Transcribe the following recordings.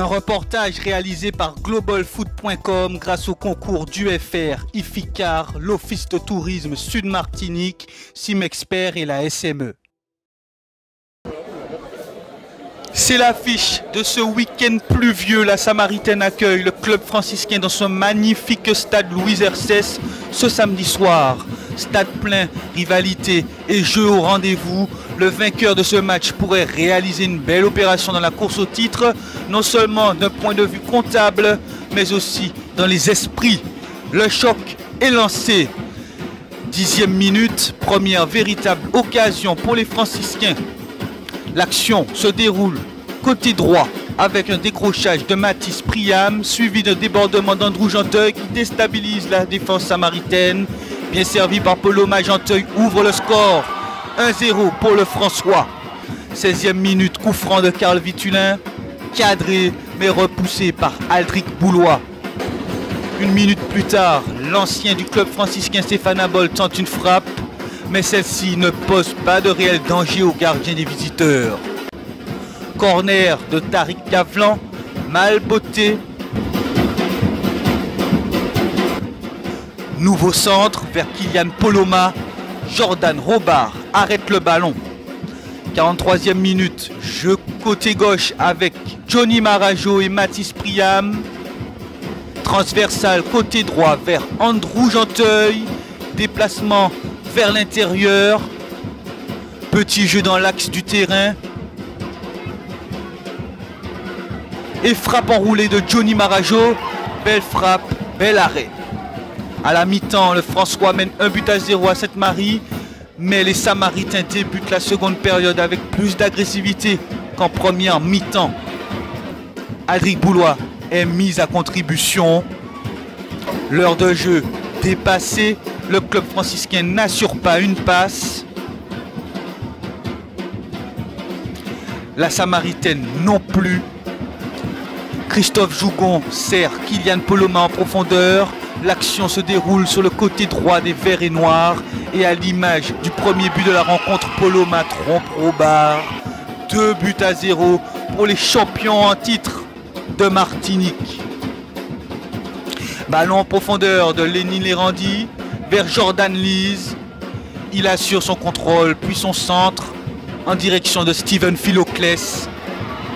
Un reportage réalisé par globalfoot.com grâce au concours d'UFR, IFICAR, l'Office de tourisme Sud-Martinique, Simexpert et la SME. C'est l'affiche de ce week-end pluvieux. La Samaritaine accueille le club franciscain dans son magnifique stade Louis Hercès ce samedi soir. Stade plein, rivalité et jeu au rendez-vous. Le vainqueur de ce match pourrait réaliser une belle opération dans la course au titre, non seulement d'un point de vue comptable, mais aussi dans les esprits. Le choc est lancé. 10e minute, première véritable occasion pour les franciscains. L'action se déroule côté droit avec un décrochage de Mathis Priam suivi d'un débordement d'Andrew Genteuil qui déstabilise la défense samaritaine. Bien servi par Poloma, Genteuil ouvre le score. 1-0 pour le François. 16e minute, coup franc de Carl Vitulin, cadré mais repoussé par Aldric Boulois. Une minute plus tard, l'ancien du club franciscain Stéphane Abol tente une frappe, mais celle-ci ne pose pas de réel danger au gardien des visiteurs. Corner de Tariq Gavlan, mal botté. Nouveau centre vers Kylian Poloma. Jordan Robard arrête le ballon. 43e minute, jeu côté gauche avec Johnny Marajo et Mathis Priam. Transversal côté droit vers Andrew Genteuil. Déplacement vers l'intérieur. Petit jeu dans l'axe du terrain. Et frappe enroulée de Johnny Marajo. Belle frappe, bel arrêt. À la mi-temps, le François mène 1-0 à Sainte-Marie. Mais les Samaritains débutent la seconde période avec plus d'agressivité qu'en première mi-temps. Aldric Boulois est mis à contribution. L'heure de jeu dépassée. Le club franciscain n'assure pas une passe. La Samaritaine non plus. Christophe Jougon sert Kylian Poloma en profondeur. L'action se déroule sur le côté droit des Verts et Noirs. Et à l'image du premier but de la rencontre, Poloma trompe Robard. 2-0 pour les champions en titre de Martinique. Ballon en profondeur de Lénine Lérandi vers Jordan Lise. Il assure son contrôle puis son centre en direction de Steven Philoclès.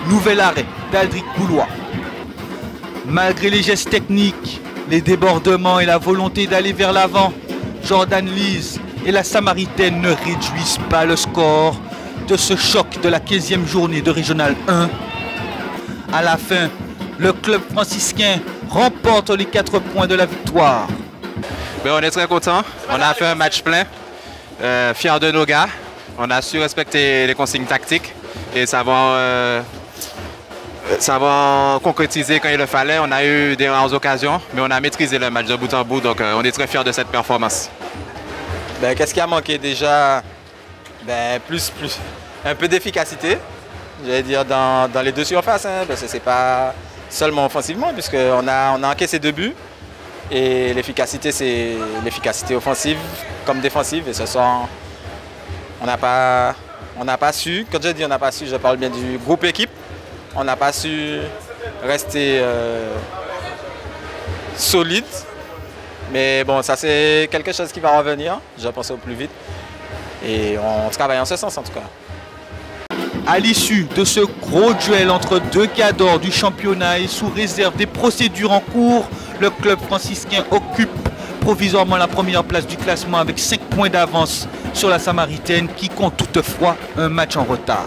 Nouvel arrêt d'Aldric Boulois. Malgré les gestes techniques, les débordements et la volonté d'aller vers l'avant, Jordan Lise et la Samaritaine ne réduisent pas le score de ce choc de la 15e journée de Régional 1. À la fin, le club franciscain remporte les 4 points de la victoire. On est très content. On a fait un match plein, fiers de nos gars. On a su respecter les consignes tactiques et ça va concrétiser quand il le fallait. On a eu des rares occasions, mais on a maîtrisé le match de bout en bout. Donc on est très fiers de cette performance. Qu'est-ce qui a manqué déjà? Un peu d'efficacité, j'allais dire, dans les deux surfaces. Parce que c'est pas seulement offensivement, puisqu'on a encaissé 2 buts. Et l'efficacité, c'est l'efficacité offensive comme défensive. Et ce soir, on n'a pas su, quand je dis on n'a pas su, je parle bien du groupe équipe. On n'a pas su rester solide. Mais bon, ça c'est quelque chose qui va revenir, je pense au plus vite. Et on travaille en ce sens en tout cas. À l'issue de ce gros duel entre deux cadors du championnat et sous réserve des procédures en cours, le club franciscain occupe provisoirement la première place du classement avec 5 points d'avance sur la Samaritaine qui compte toutefois un match en retard.